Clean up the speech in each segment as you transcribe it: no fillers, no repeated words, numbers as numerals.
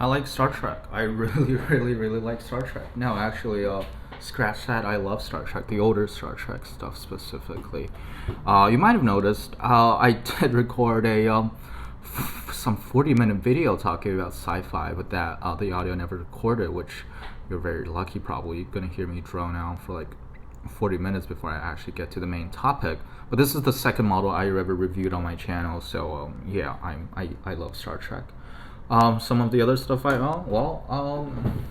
I like Star Trek. I really, really like Star Trek. No, actually, scratch that. I love Star Trek, the older Star Trek stuff specifically. You might have noticed I did record a some 40-minute video talking about sci-fi, but that the audio never recorded, which you're very lucky. Probably you're gonna hear me drone out for like 40 minutes before I actually get to the main topic. But this is the second model I ever reviewed on my channel, so yeah, I love Star Trek. Some of the other stuff I own,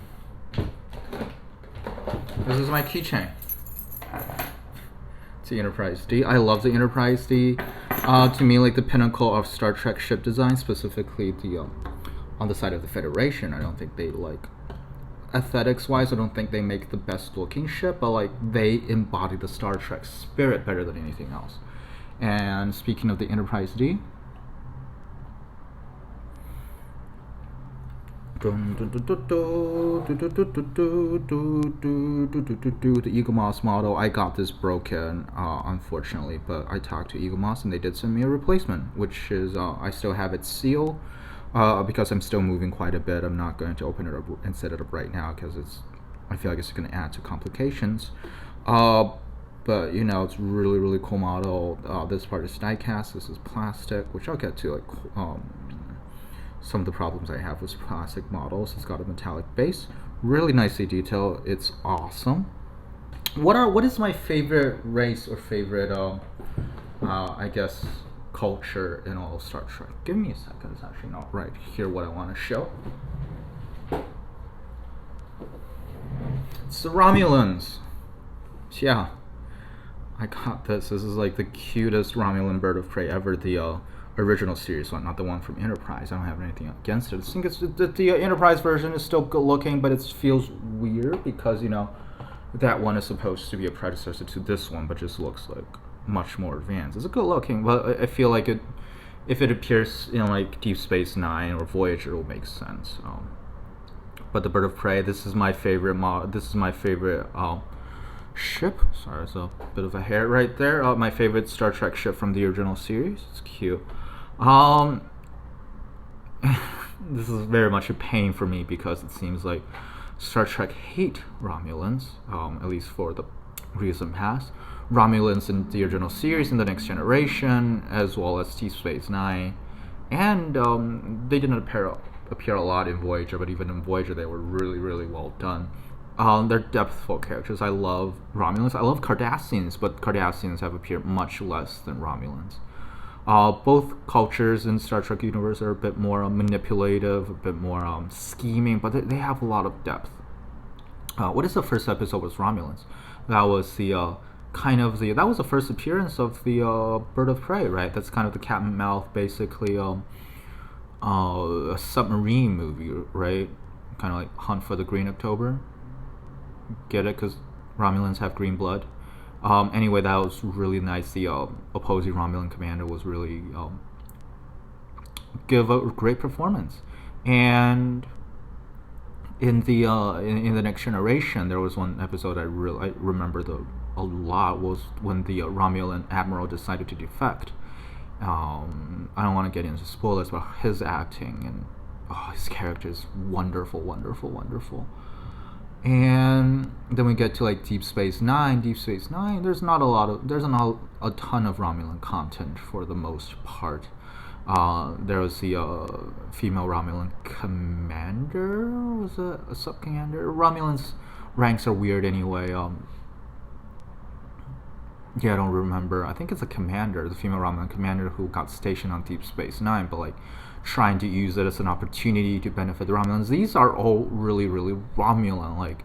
this is my keychain. It's the Enterprise D. I love the Enterprise D. To me, like the pinnacle of Star Trek ship design, specifically the on the side of the Federation. I don't think they like aesthetics wise. I don't think they make the best looking ship, but like they embody the Star Trek spirit better than anything else. And speaking of the Enterprise D. The Eagle Moss model, I got this broken, unfortunately, but I talked to Eagle Moss and they did send me a replacement, which is, I still have it sealed, because I'm still moving quite a bit. I'm not going to open it up and set it up right now because I feel like it's going to add to complications. But you know, it's really cool model. This part is die cast, this is plastic, which I'll get to, like, some of the problems I have with plastic models. It's got a metallic base, really nicely detailed. It's awesome. What is my favorite race or favorite I guess culture in all of Star Trek? Give me a second. It's actually not right here what I want to show. It's the Romulans. Yeah, I got this. This is like the cutest Romulan bird of prey ever. The original series one, not the one from Enterprise. I don't have anything against it. I think it's the Enterprise version is still good looking, but it feels weird because, you know, that one is supposed to be a predecessor to this one, but just looks like much more advanced. It's a good looking, but I feel like if it appears in like Deep Space Nine or Voyager, it will make sense. But the bird of prey, this is my favorite this is my favorite ship. Sorry, there's a bit of a hair right there. My favorite Star Trek ship from the original series. It's cute. This is very much a pain for me because it seems like Star Trek hate Romulans, at least for the recent past. Romulans in the original series, in the Next Generation, as well as Deep Space Nine, and they didn't appear a lot in Voyager, but even in Voyager they were really well done. They're depthful characters. I love Romulans. I love Cardassians, but Cardassians have appeared much less than Romulans. Both cultures in Star Trek universe are a bit more manipulative, a bit more scheming, but they have a lot of depth. What is the first episode with Romulans? That was the that was the first appearance of the Bird of Prey, right? That's kind of the cat and mouse, basically a submarine movie, right? Kind of like Hunt for the Green October. Get it? Because Romulans have green blood. Anyway, that was really nice. The opposing Romulan commander was really give a great performance. And in the Next Generation, there was one episode I remember a lot, was when the Romulan admiral decided to defect. I don't want to get into spoilers, but his acting and his character is wonderful. And then we get to like Deep Space Nine. There's not a ton of Romulan content for the most part. There was the female Romulan commander. Was it a sub commander? Romulans ranks are weird anyway. Yeah, I don't remember. I think it's a commander, the female Romulan commander who got stationed on Deep Space Nine, but like trying to use it as an opportunity to benefit the Romulans. These are all really Romulan. Like,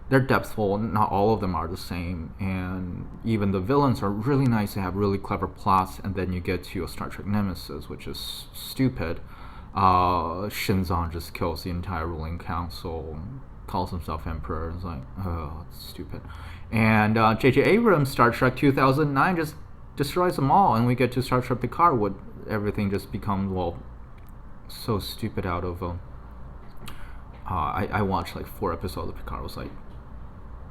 they're depthful. Not all of them are the same, and even the villains are really nice. They have really clever plots, and then you get to a Star Trek Nemesis, which is stupid. Shinzon just kills the entire ruling council, calls himself emperor. It's like, oh, it's stupid. And J.J. Abrams' Star Trek 2009 just destroys them all, and we get to Star Trek Picard, where everything just becomes, well, so stupid out of I watched like 4 episodes of Picard. I was like,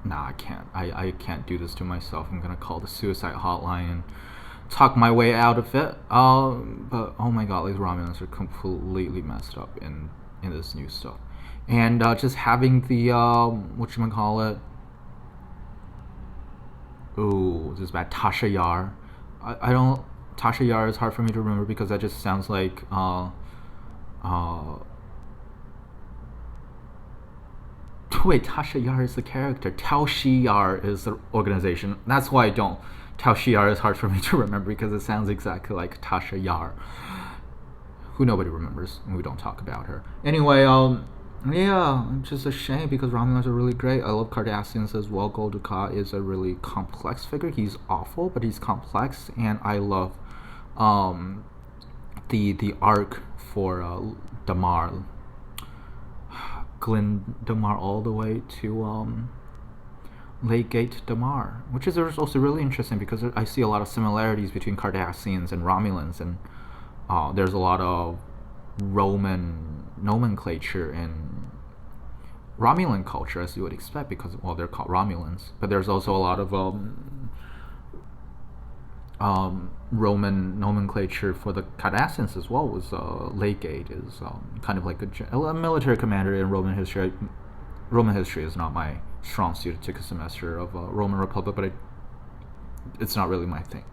nah, I can't do this to myself. I'm gonna call the suicide hotline and talk my way out of it. But oh my god, these Romulans are completely messed up in in this new stuff. And just having the whatchamacallit. Ooh, this is bad. Tasha Yar. I don't. Tasha Yar is hard for me to remember because that just sounds like. Wait, Tasha Yar is the character. Tao Shi Yar is the organization. That's why I don't. Tao Shi Yar is hard for me to remember because it sounds exactly like Tasha Yar, who nobody remembers, and we don't talk about her. Anyway, yeah, it's just a shame because Romulans are really great. I love Cardassians as well. Gul Dukat is a really complex figure. He's awful, but he's complex, and I love the arc for Damar, Glenn Damar, all the way to Late Gate Damar, which is also really interesting because I see a lot of similarities between Cardassians and Romulans, and there's a lot of Roman nomenclature in Romulan culture, as you would expect, because they're called Romulans. But there's also a lot of Roman nomenclature for the Cardassians as well. Was Legate is kind of like a military commander in Roman history. Roman history is not my strong suit. I took a semester of Roman Republic, but it's not really my thing.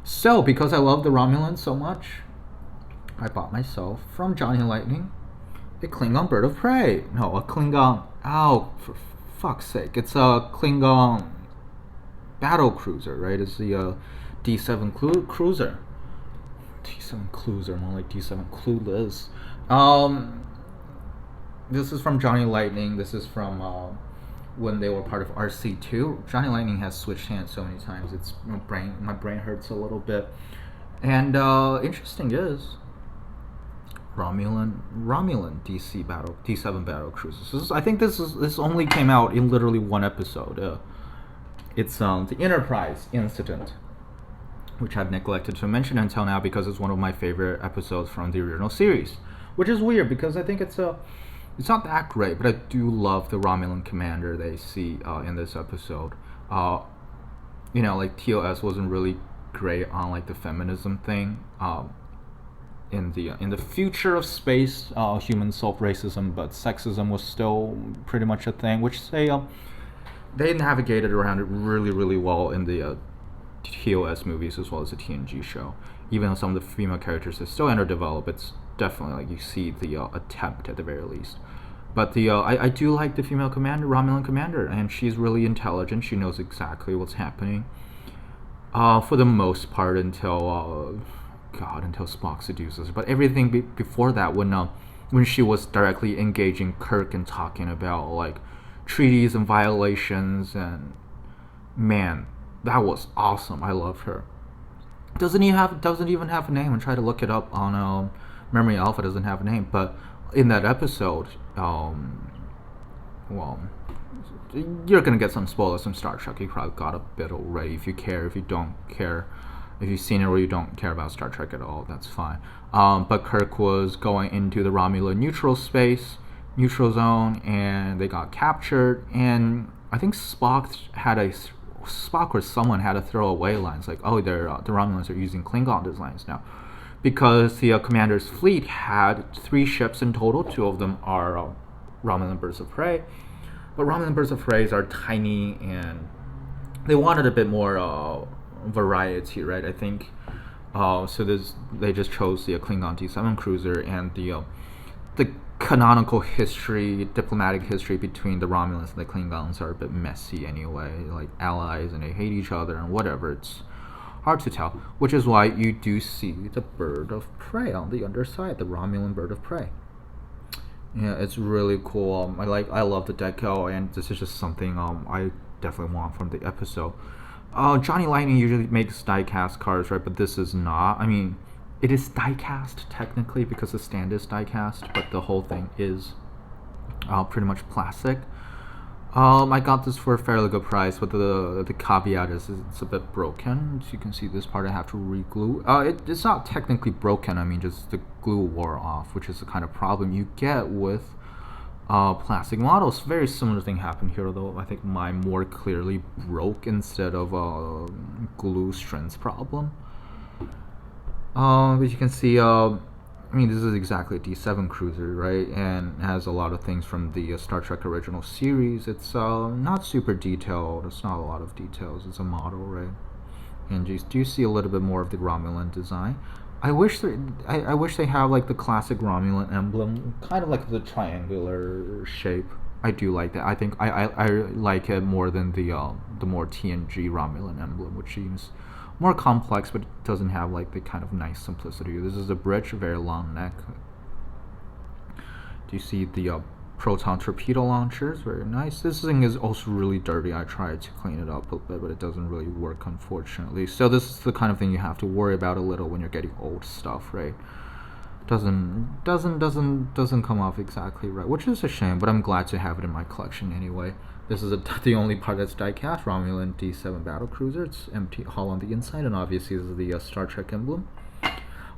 So, because I love the Romulans so much, I bought myself from Johnny Lightning a Klingon bird of prey. No, a Klingon. Oh, for fuck's sake! It's a Klingon Battlecruiser, right? It's the D7 cruiser. D7 cruiser, more like D7 clueless. This is from Johnny Lightning. This is from when they were part of RC2. Johnny Lightning has switched hands so many times. My brain hurts a little bit. And interesting is Romulan D7 battle cruisers. I think this only came out in literally one episode. It's the Enterprise incident, which I've neglected to mention until now because it's one of my favorite episodes from the original series. Which is weird because I think it's not that great, but I do love the Romulan commander they see in this episode. Like TOS wasn't really great on like the feminism thing. In the future of space, humans solved racism, but sexism was still pretty much a thing, which they navigated around it really, really well in the TOS movies as well as the TNG show. Even though some of the female characters are still underdeveloped, it's definitely like you see the attempt at the very least. But I do like the female commander, Romulan commander, and she's really intelligent. She knows exactly what's happening. For the most part, until Spock seduces her. But everything before that, when she was directly engaging Kirk and talking about like treaties and violations, and man, that was awesome. I loved her. Doesn't even have a name. And try to look it up on Memory Alpha. Doesn't have a name, but in that episode, you're gonna get some spoilers from Star Trek. You probably got a bit already. If you care, if you don't care, if you've seen it or you don't care about Star Trek at all, that's fine. But Kirk was going into the Romulan neutral zone, and they got captured. And I think Spock or someone had to throw away lines like, "Oh, the Romulans are using Klingon designs now," because the commander's fleet had 3 ships in total. 2 of them are Romulan birds of prey, but Romulan birds of prey are tiny, and they wanted a bit more variety, right? I think so. They just chose the Klingon D7 cruiser, and the canonical diplomatic history between the Romulans and the Klingons are a bit messy anyway, like allies, and they hate each other and whatever. It's hard to tell, which is why you do see the bird of prey on the underside, the Romulan bird of prey. Yeah, it's really cool. I love the deco, and this is just something I definitely want from the episode. Johnny Lightning usually makes die-cast cards, right? But this is not. I mean, it is die-cast technically because the stand is die-cast, but the whole thing is pretty much plastic. I got this for a fairly good price, but the caveat is it's a bit broken. As you can see, this part I have to re-glue. It's not technically broken. I mean, just the glue wore off, which is the kind of problem you get with plastic models. Very similar thing happened here, though I think mine more clearly broke instead of a glue strength problem. But you can see I mean, this is exactly a D7 cruiser, right? And it has a lot of things from the Star Trek original series. It's not super detailed. It's not a lot of details. It's a model, right? And you do see a little bit more of the Romulan design. I wish they have like the classic Romulan emblem, kind of like the triangular shape. I do like that. I think I like it more than the more TNG Romulan emblem, which seems more complex, but it doesn't have like the kind of nice simplicity. This is a bridge, a very long neck. Do you see the proton torpedo launchers? Very nice. This thing is also really dirty. I tried to clean it up a bit, but it doesn't really work, unfortunately. So this is the kind of thing you have to worry about a little when you're getting old stuff, right? Doesn't come off exactly right, which is a shame, but I'm glad to have it in my collection anyway. This is the only part that's die-cast, Romulan D7 Battlecruiser. It's empty, hull on the inside, and obviously this is the Star Trek emblem.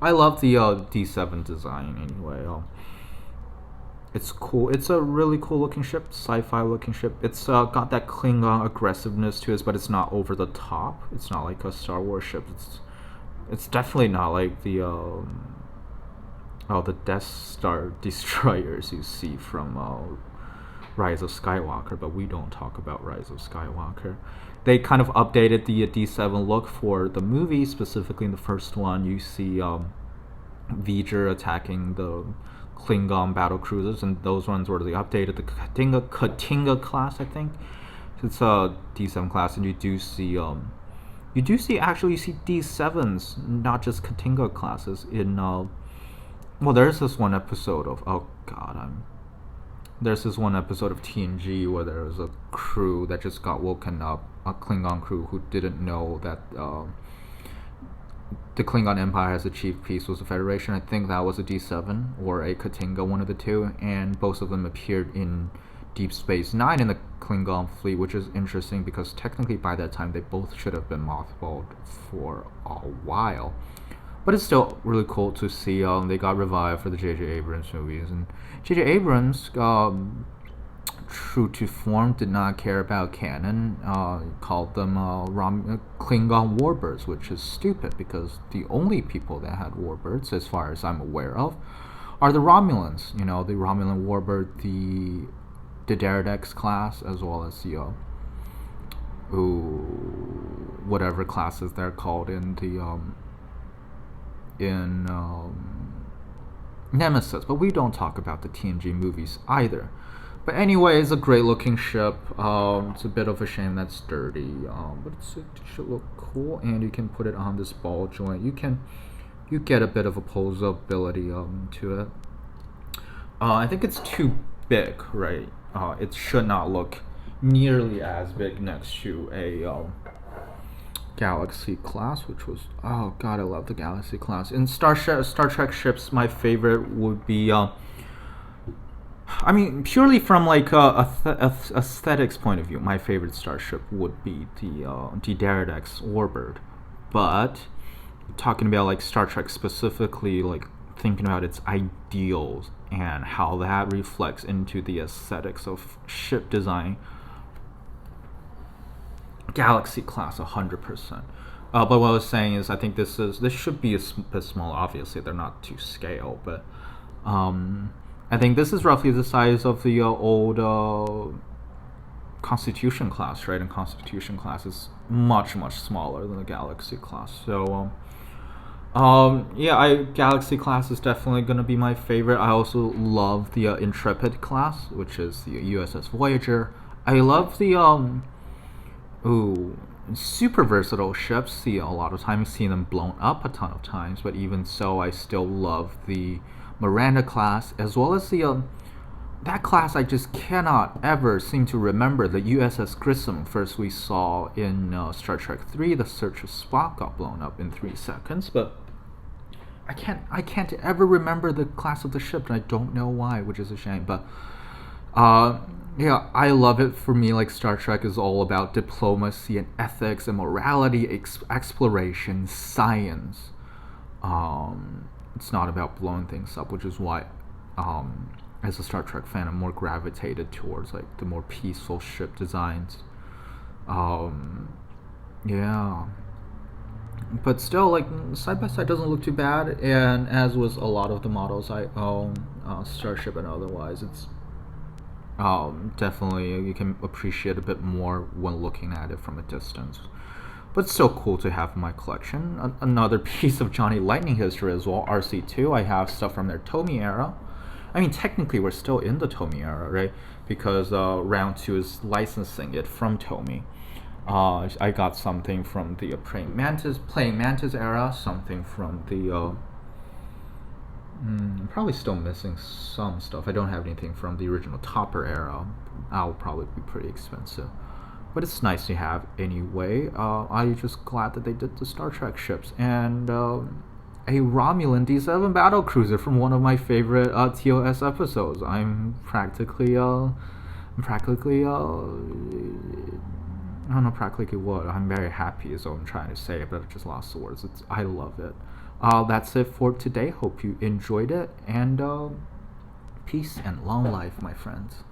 I love the D7 design anyway. It's cool. It's a really cool looking ship, sci-fi looking ship. It's got that Klingon aggressiveness to it, but it's not over the top. It's not like a Star Wars ship. It's definitely not like the Death Star destroyers you see from Rise of Skywalker, but we don't talk about Rise of Skywalker. They kind of updated the D7 look for the movie, specifically in the first one. You see V'ger attacking the Klingon battle cruisers, and those ones were the updated, the Katinga class, I think. It's a D7 class, and you do see D7s, not just Katinga classes in well, there's this one episode of there's this one episode of TNG where there was a crew that just got woken up, a Klingon crew who didn't know that the Klingon Empire has achieved peace with the Federation. I think that was a D7 or a Katinga, one of the two, and both of them appeared in Deep Space Nine in the Klingon fleet, which is interesting because technically by that time they both should have been mothballed for a while. But it's still really cool to see they got revived for the J.J. Abrams movies. And J.J. Abrams, true to form, did not care about canon. Called them Klingon warbirds, which is stupid because the only people that had warbirds, as far as I'm aware of, are the Romulans. You know, the Romulan warbird, the Daredex class, as well as the whatever classes they're called in the Nemesis, but we don't talk about the TNG movies either. But anyway, it's a great looking ship. It's a bit of a shame that's dirty, but it should look cool, and you can put it on this ball joint. You get a bit of a posability to it. I think it's too big, right? It should not look nearly as big next to a Galaxy class, which was, oh god, I love the Galaxy class. In Star Trek ships, my favorite would be I mean, purely from like aesthetics point of view, my favorite starship would be the Daredex Warbird. But talking about like Star Trek specifically, like thinking about its ideals and how that reflects into the aesthetics of ship design, Galaxy class 100%. But what I was saying is, I think this should be a bit small. Obviously, they're not to scale, but I think this is roughly the size of the old Constitution class, right? And Constitution class is much smaller than the Galaxy class. So yeah, Galaxy class is definitely gonna be my favorite. I also love the Intrepid class, which is the USS Voyager. I love the super versatile ships. See, a lot of times see them blown up a ton of times, but even so, I still love the Miranda class, as well as the that class. I just cannot ever seem to remember the USS Grissom. First we saw in Star Trek 3, The Search of Spock got blown up in 3 seconds, but I can't ever remember the class of the ship, and I don't know why, which is a shame. But yeah, I love it. For me, like, Star Trek is all about diplomacy and ethics and morality, exploration, science. It's not about blowing things up, which is why, as a Star Trek fan, I'm more gravitated towards like the more peaceful ship designs. Yeah. but still, like side by side doesn't look too bad. And as with a lot of the models I own, Starship and otherwise, it's definitely you can appreciate a bit more when looking at it from a distance. But it's still cool to have in my collection. Another piece of Johnny Lightning history as well. RC2. I have stuff from their Tomy era. I mean, technically, we're still in the Tomy era, right? Because Round 2 is licensing it from Tomy. I got something from the Praying Mantis era, something from the. I'm probably still missing some stuff. I don't have anything from the original Topper era. That'll probably be pretty expensive. But it's nice to have anyway. I'm just glad that they did the Star Trek ships. And a Romulan D7 Battlecruiser from one of my favorite TOS episodes. I'm practically I don't know practically what. I'm very happy is what I'm trying to say, but I just lost the words. I love it. That's it for today. Hope you enjoyed it. And peace and long life, my friends.